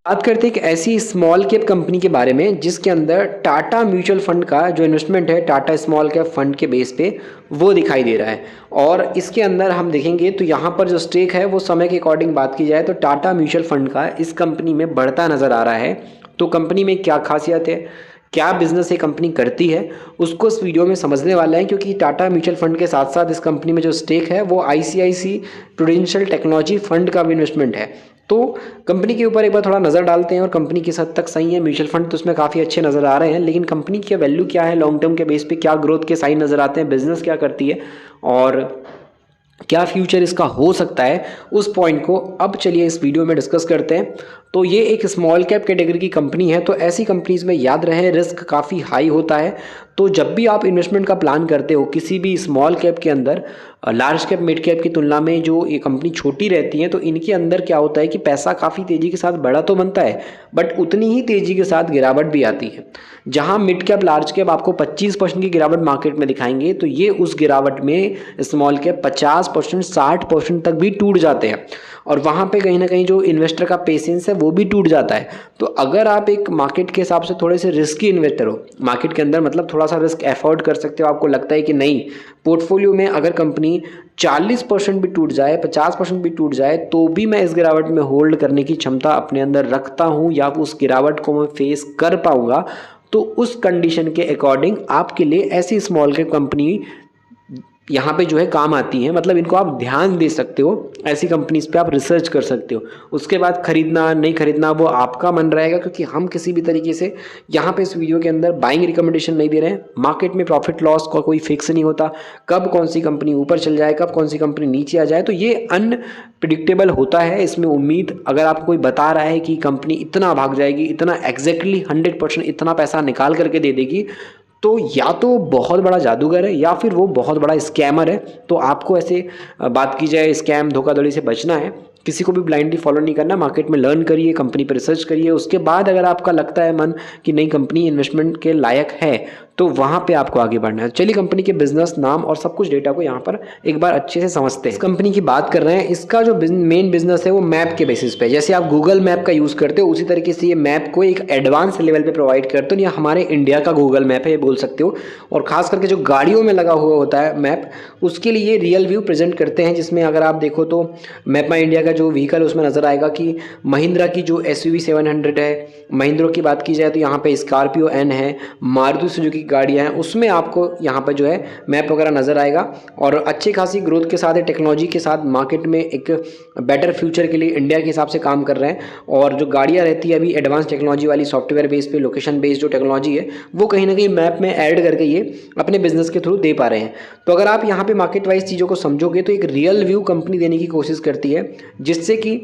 बात करते हैं एक ऐसी स्मॉल कैप कंपनी के बारे में जिसके अंदर टाटा म्यूचुअल फंड का जो इन्वेस्टमेंट है टाटा स्मॉल कैप फंड के बेस पे वो दिखाई दे रहा है। और इसके अंदर हम देखेंगे तो यहाँ पर जो स्टेक है वो समय के अकॉर्डिंग बात की जाए तो टाटा म्यूचुअल फंड का इस कंपनी में बढ़ता नज़र आ रहा है। तो कंपनी में क्या खासियत है, क्या बिजनेस ये कंपनी करती है, उसको इस वीडियो में समझने वाला है। क्योंकि टाटा म्यूचुअल फंड के साथ साथ इस कंपनी में जो स्टेक है वो आईसीआईसी प्रूडेंशियल टेक्नोलॉजी फंड का भी इन्वेस्टमेंट है। तो कंपनी के ऊपर एक बार थोड़ा नज़र डालते हैं और कंपनी किस हद तक सही है। म्यूचुअल फंड तो उसमें काफ़ी अच्छे नज़र आ रहे हैं, लेकिन कंपनी की वैल्यू क्या है, लॉन्ग टर्म के बेस पे क्या ग्रोथ के साइन नज़र आते हैं, बिजनेस क्या करती है और क्या फ्यूचर इसका हो सकता है, उस पॉइंट को अब चलिए इस वीडियो में डिस्कस करते हैं। तो ये एक स्मॉल कैप कैटेगरी की कंपनी है, तो ऐसी कंपनीज में याद रहे रिस्क काफ़ी हाई होता है। तो जब भी आप इन्वेस्टमेंट का प्लान करते हो किसी भी स्मॉल कैप के अंदर, लार्ज कैप मिड कैप की तुलना में जो ये कंपनी छोटी रहती है तो इनके अंदर क्या होता है कि पैसा काफ़ी तेज़ी के साथ बड़ा तो बनता है बट उतनी ही तेज़ी के साथ गिरावट भी आती है। जहां मिड कैप लार्ज कैप आपको 25% की गिरावट मार्केट में दिखाएंगे तो ये उस गिरावट में स्मॉल कैप 50% 60% तक भी टूट जाते हैं और वहाँ पे कहीं ना कहीं जो इन्वेस्टर का पेशेंस है वो भी टूट जाता है। तो अगर आप एक मार्केट के हिसाब से थोड़े से रिस्की इन्वेस्टर हो, मार्केट के अंदर मतलब थोड़ा सा रिस्क एफोर्ड कर सकते हो, आपको लगता है कि नहीं पोर्टफोलियो में अगर कंपनी 40% भी टूट जाए 50% भी टूट जाए तो भी मैं इस गिरावट में होल्ड करने की क्षमता अपने अंदर रखता हूँ या उस गिरावट को मैं फेस कर पाऊंगा, तो उस कंडीशन के अकॉर्डिंग आपके लिए ऐसी स्मॉल कैप कंपनी यहाँ पे जो है काम आती है। मतलब इनको आप ध्यान दे सकते हो, ऐसी कंपनीज पे आप रिसर्च कर सकते हो। उसके बाद खरीदना नहीं खरीदना वो आपका मन रहेगा, क्योंकि हम किसी भी तरीके से यहाँ पे इस वीडियो के अंदर बाइंग रिकमेंडेशन नहीं दे रहे हैं। मार्केट में प्रॉफिट लॉस का कोई फिक्स नहीं होता, कब कौन सी कंपनी ऊपर चल जाए कब कौन सी कंपनी नीचे आ जाए, तो ये अनप्रिडिक्टेबल होता है। इसमें उम्मीद अगर आपको कोई बता रहा है कि कंपनी इतना भाग जाएगी, इतना एग्जैक्टली 100% इतना पैसा निकाल करके दे देगी, तो या तो बहुत बड़ा जादूगर है या फिर वो बहुत बड़ा स्कैमर है। तो आपको ऐसे बात की जाए स्कैम धोखाधड़ी से बचना है, किसी को भी ब्लाइंडली फॉलो नहीं करना, मार्केट में लर्न करिए, कंपनी पर रिसर्च करिए। उसके बाद अगर आपका लगता है मन कि नई कंपनी इन्वेस्टमेंट के लायक है तो वहाँ पे आपको आगे बढ़ना है। चलिए कंपनी के बिजनेस नाम और सब कुछ डेटा को यहाँ पर एक बार अच्छे से समझते हैं। इस कंपनी की बात कर रहे हैं, इसका जो मेन बिजनेस है वो मैप के बेसिस पे, जैसे आप गूगल मैप का यूज़ करते हो उसी तरीके से ये मैप को एक एडवांस लेवल पे प्रोवाइड करते हो। ये हमारे इंडिया का गूगल मैप है ये बोल सकते हो। और खास करके जो गाड़ियों में लगा हुआ होता है मैप, उसके लिए रियल व्यू प्रेजेंट करते हैं, जिसमें अगर आप देखो तो मैप माई इंडिया का जो व्हीकल उसमें नजर आएगा कि महिंद्रा की जो SUV 700 है, महिंद्रा की बात की जाए तो यहाँ पे स्कॉर्पियो N है, मारुति सुजुकी गाड़ियाँ हैं, उसमें आपको यहाँ पर जो है मैप वगैरह नज़र आएगा। और अच्छी खासी ग्रोथ के साथ टेक्नोलॉजी के साथ मार्केट में एक बेटर फ्यूचर के लिए इंडिया के हिसाब से काम कर रहे हैं। और जो गाड़ियाँ रहती है अभी एडवांस टेक्नोलॉजी वाली सॉफ्टवेयर बेस पे लोकेशन बेस्ड जो टेक्नोलॉजी है वो कहीं ना कहीं मैप में ऐड करके ये अपने बिजनेस के थ्रू दे पा रहे हैं। तो अगर आप यहाँ पे मार्केट वाइज चीज़ों को समझोगे तो एक रियल व्यू कंपनी देने की कोशिश करती है, जिससे कि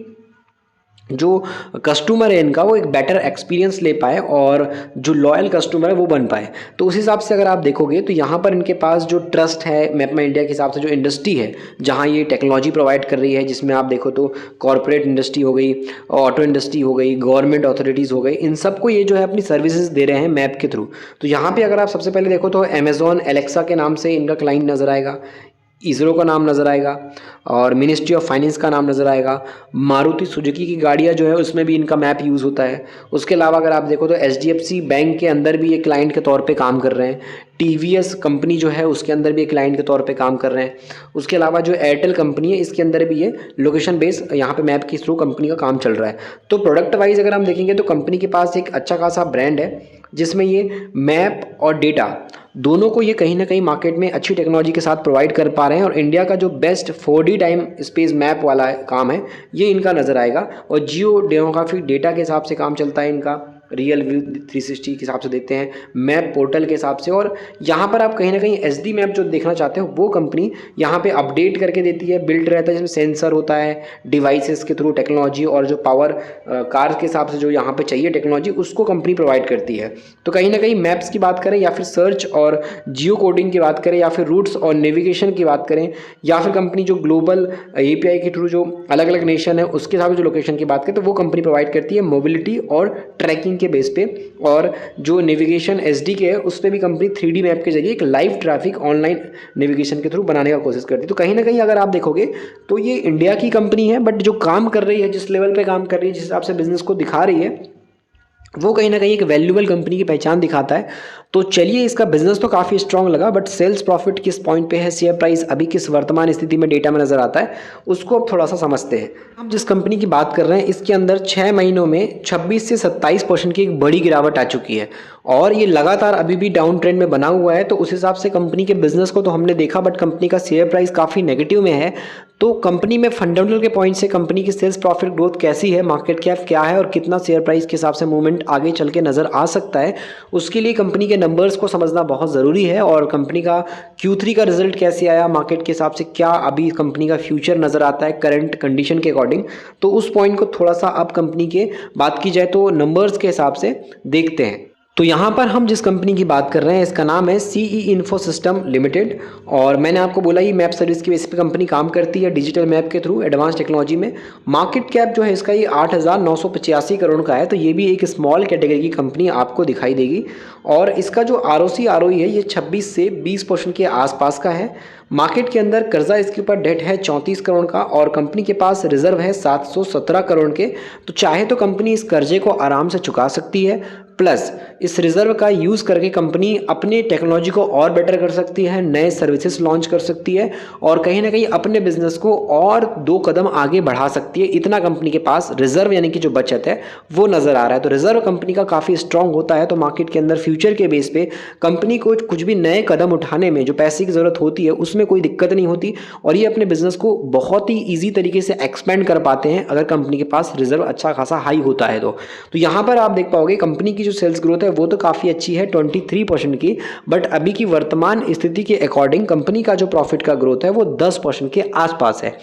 जो कस्टमर है इनका वो एक बेटर एक्सपीरियंस ले पाए और जो लॉयल कस्टमर है वो बन पाए। तो उस हिसाब से अगर आप देखोगे तो यहाँ पर इनके पास जो ट्रस्ट है मैप माई इंडिया के हिसाब से, जो इंडस्ट्री है जहाँ ये टेक्नोलॉजी प्रोवाइड कर रही है, जिसमें आप देखो तो कॉर्पोरेट इंडस्ट्री हो गई, ऑटो इंडस्ट्री हो गई, गवर्नमेंट अथॉरिटीज़ हो गई, इन सबको ये जो है अपनी सर्विसेज दे रहे हैं मैप के थ्रू। तो यहाँ पर अगर आप सबसे पहले देखो तो अमेजॉन एलेक्सा के नाम से इनका क्लाइंट नज़र आएगा, इसरो का नाम नज़र आएगा और मिनिस्ट्री ऑफ फाइनेंस का नाम नज़र आएगा। मारुति सुजुकी की गाड़ियाँ जो है उसमें भी इनका मैप यूज़ होता है। उसके अलावा अगर आप देखो तो HDFC बैंक के अंदर भी ये क्लाइंट के तौर पे काम कर रहे हैं। TVS कंपनी जो है उसके अंदर भी एक क्लाइंट के तौर पे काम कर रहे हैं। उसके अलावा जो एयरटेल कंपनी है इसके अंदर भी ये लोकेशन बेस यहाँ पे मैप के थ्रू कंपनी का काम चल रहा है। तो प्रोडक्ट वाइज अगर हम देखेंगे तो कंपनी के पास एक अच्छा खासा ब्रांड है जिसमें ये मैप और डेटा दोनों को ये कहीं ना कहीं मार्केट में अच्छी टेक्नोलॉजी के साथ प्रोवाइड कर पा रहे हैं। और इंडिया का जो best 4D time space map वाला काम है ये इनका नज़र आएगा। और जियो डेमोग्राफिक डेटा के हिसाब से काम चलता है इनका, रियल व्यू 360 के हिसाब से देखते हैं, मैप पोर्टल के हिसाब से। और यहाँ पर आप कहीं ना कहीं SD मैप जो देखना चाहते हो वो कंपनी यहाँ पे अपडेट करके देती है, बिल्ड रहता है, जिसमें सेंसर होता है, डिवाइसेस के थ्रू टेक्नोलॉजी और जो पावर कार के हिसाब से जो यहाँ पे चाहिए टेक्नोलॉजी उसको कंपनी प्रोवाइड करती है। तो कहीं ना कहीं मैप्स की बात करें या फिर सर्च और जियो कोडिंग की बात करें या फिर रूट्स और नेविगेशन की बात करें या फिर कंपनी जो ग्लोबल API के थ्रू जो अलग अलग नेशन है उसके हिसाब से जो लोकेशन की बात करें तो वो कंपनी प्रोवाइड करती है मोबिलिटी और ट्रैकिंग मैपिंग के बेस पे और जो नेविगेशन SDK है उस पर भी कंपनी 3D मैप के जरिए एक लाइव ट्रैफिक ऑनलाइन नेविगेशन के थ्रू बनाने का कोशिश करती है। तो कहीं ना कहीं अगर आप देखोगे तो ये इंडिया की कंपनी है, बट जो काम कर रही है, जिस लेवल पे काम कर रही है, जिस हिसाब से बिजनेस को दिखा रही है, वो कहीं ना कहीं एक वैल्यूएबल कंपनी की पहचान दिखाता है। तो चलिए, इसका बिजनेस तो काफ़ी स्ट्रांग लगा, बट सेल्स प्रॉफिट किस पॉइंट पे है, शेयर प्राइस अभी किस वर्तमान स्थिति में डेटा में नजर आता है, उसको अब थोड़ा सा समझते हैं। हम जिस कंपनी की बात कर रहे हैं इसके अंदर 6 महीनों में 26 से 27% की एक बड़ी गिरावट आ चुकी है और ये लगातार अभी भी डाउन ट्रेंड में बना हुआ है। तो उस हिसाब से कंपनी के बिजनेस को तो हमने देखा, बट कंपनी का शेयर प्राइस काफ़ी नेगेटिव में है। तो कंपनी में फंडामेंटल के पॉइंट से कंपनी की सेल्स प्रॉफिट ग्रोथ कैसी है, मार्केट कैप क्या है और कितना शेयर प्राइस के हिसाब से मूवमेंट आगे चल के नज़र आ सकता है, उसके लिए कंपनी के नंबर्स को समझना बहुत ज़रूरी है। और कंपनी का Q3 का रिजल्ट कैसे आया, मार्केट के हिसाब से क्या अभी कंपनी का फ्यूचर नज़र आता है करंट कंडीशन के अकॉर्डिंग, तो उस पॉइंट को थोड़ा सा अब कंपनी के बात की जाए तो नंबर्स के हिसाब से देखते हैं। तो यहाँ पर हम जिस कंपनी की बात कर रहे हैं इसका नाम है CE इन्फो सिस्टम लिमिटेड और मैंने आपको बोला ये मैप सर्विस की बेसिस पे कंपनी काम करती है डिजिटल मैप के थ्रू एडवांस टेक्नोलॉजी में। मार्केट कैप जो है इसका ये 8,985 करोड़ का है, तो ये भी एक स्मॉल कैटेगरी की कंपनी आपको दिखाई देगी। और इसका जो ROC ROE है ये 26 से 20% के आसपास का है। मार्केट के अंदर कर्जा इसके ऊपर डेट है 34 करोड़ का और कंपनी के पास रिजर्व है 717 करोड़ के। तो चाहे तो कंपनी इस कर्जे को आराम से चुका सकती है, प्लस इस रिजर्व का यूज़ करके कंपनी अपनी टेक्नोलॉजी को और बेटर कर सकती है, नए सर्विसेज लॉन्च कर सकती है और कहीं ना कहीं अपने बिजनेस को और 2 कदम आगे बढ़ा सकती है। इतना कंपनी के पास रिजर्व यानी कि जो बचत है वो नज़र आ रहा है। तो रिजर्व कंपनी का काफ़ी स्ट्रांग होता है, तो मार्केट के अंदर फ्यूचर के बेस पे कंपनी को कुछ भी नए कदम उठाने में जो पैसे की ज़रूरत होती है उसमें कोई दिक्कत नहीं होती और ये अपने बिजनेस को बहुत ही ईजी तरीके से एक्सपेंड कर पाते हैं अगर कंपनी के पास रिजर्व अच्छा खासा हाई होता है। तो यहाँ पर आप देख पाओगे कंपनी की जो सेल्स ग्रोथ है वो तो काफ़ी अच्छी है 23% की, बट अभी की वर्तमान स्थिति के अकॉर्डिंग कंपनी का जो प्रॉफिट का ग्रोथ है वो 10% के आसपास है।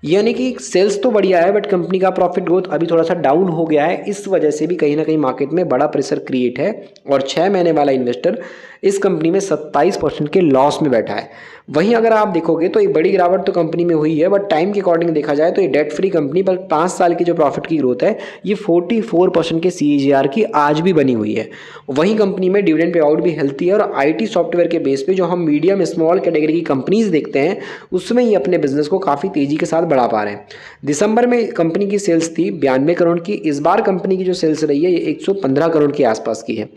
यानी कि सेल्स तो बढ़िया है बट कंपनी का प्रॉफिट ग्रोथ अभी थोड़ा सा डाउन हो गया है। इस वजह से भी कहीं ना कहीं मार्केट में बड़ा प्रेशर क्रिएट है और 6 महीने वाला इन्वेस्टर इस कंपनी में 27% के लॉस में बैठा है। वहीं अगर आप देखोगे तो एक बड़ी गिरावट तो कंपनी में हुई है, बट टाइम के अकॉर्डिंग देखा जाए तो ये डेट फ्री कंपनी पर 5 साल की जो प्रॉफिट की ग्रोथ है ये 44% के CAGR की आज भी बनी हुई है। वहीं कंपनी में डिविडेंड पे आउट भी हेल्थी है और IT सॉफ्टवेयर के बेस पे जो हम मीडियम स्मॉल कैटेगरी की कंपनीज देखते हैं उसमें ही अपने बिजनेस को काफ़ी तेजी के साथ बढ़ा पा रहे हैं। दिसंबर में कंपनी की सेल्स थी 92 करोड़ की, इस बार कंपनी की जो सेल्स रही है ये 115 करोड़ के आसपास की है।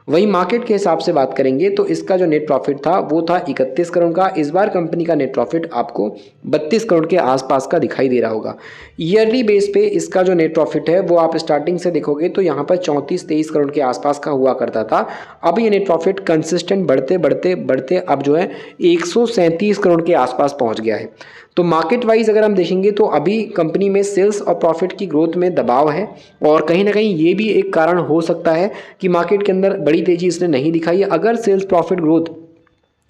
वहीं मार्केट के हिसाब से बात करेंगे तो इसका जो नेट प्रॉफिट था वो था 31 करोड़ का। इस बार कंपनी का नेट प्रॉफिट आपको 32 करोड़ के आसपास का दिखाई दे रहा होगा। ईयरली बेस पे इसका जो नेट प्रॉफिट है वो आप स्टार्टिंग से देखोगे तो यहाँ पर 34-23 करोड़ के आसपास का हुआ करता था। अब ये नेट प्रॉफिट कंसिस्टेंट बढ़ते बढ़ते बढ़ते अब जो है 137 करोड़ के आसपास पहुँच गया है। तो मार्केट वाइज अगर हम देखेंगे तो अभी कंपनी में सेल्स और प्रॉफिट की ग्रोथ में दबाव है और कहीं ना कहीं ये भी एक कारण हो सकता है कि मार्केट के अंदर बड़ी तेजी इसने नहीं दिखाई है। अगर सेल्स प्रॉफिट ग्रोथ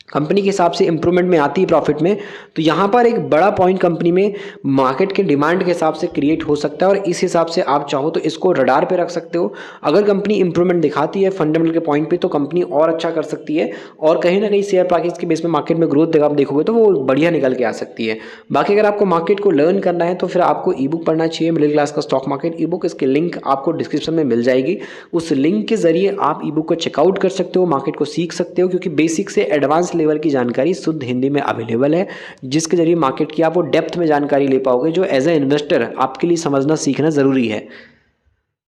कंपनी के हिसाब से इंप्रूवमेंट में आती है प्रॉफिट में, तो यहाँ पर एक बड़ा पॉइंट कंपनी में मार्केट के डिमांड के हिसाब से क्रिएट हो सकता है और इस हिसाब से आप चाहो तो इसको रडार पे रख सकते हो। अगर कंपनी इंप्रूवमेंट दिखाती है फंडामेंटल के पॉइंट पे तो कंपनी और अच्छा कर सकती है और कहीं ना कहीं शेयर प्राइस के बेस में मार्केट में ग्रोथ आप देखोगे तो वो बढ़िया निकल के आ सकती है। बाकी अगर आपको मार्केट को लर्न करना है तो फिर आपको ई बुक पढ़ना चाहिए, मिडिल क्लास का स्टॉक मार्केट ई बुक। इसकी लिंक आपको डिस्क्रिप्शन में मिल जाएगी। उस लिंक के जरिए आप ई बुक को चेकआउट कर सकते हो, मार्केट को सीख सकते हो, क्योंकि बेसिक से एडवांस लेवल की जानकारी शुद्ध हिंदी में अवेलेबल है जिसके जरिए मार्केट की आप वो डेप्थ में जानकारी ले पाओगे जो एज ए इन्वेस्टर आपके लिए समझना सीखना ज़रूरी है।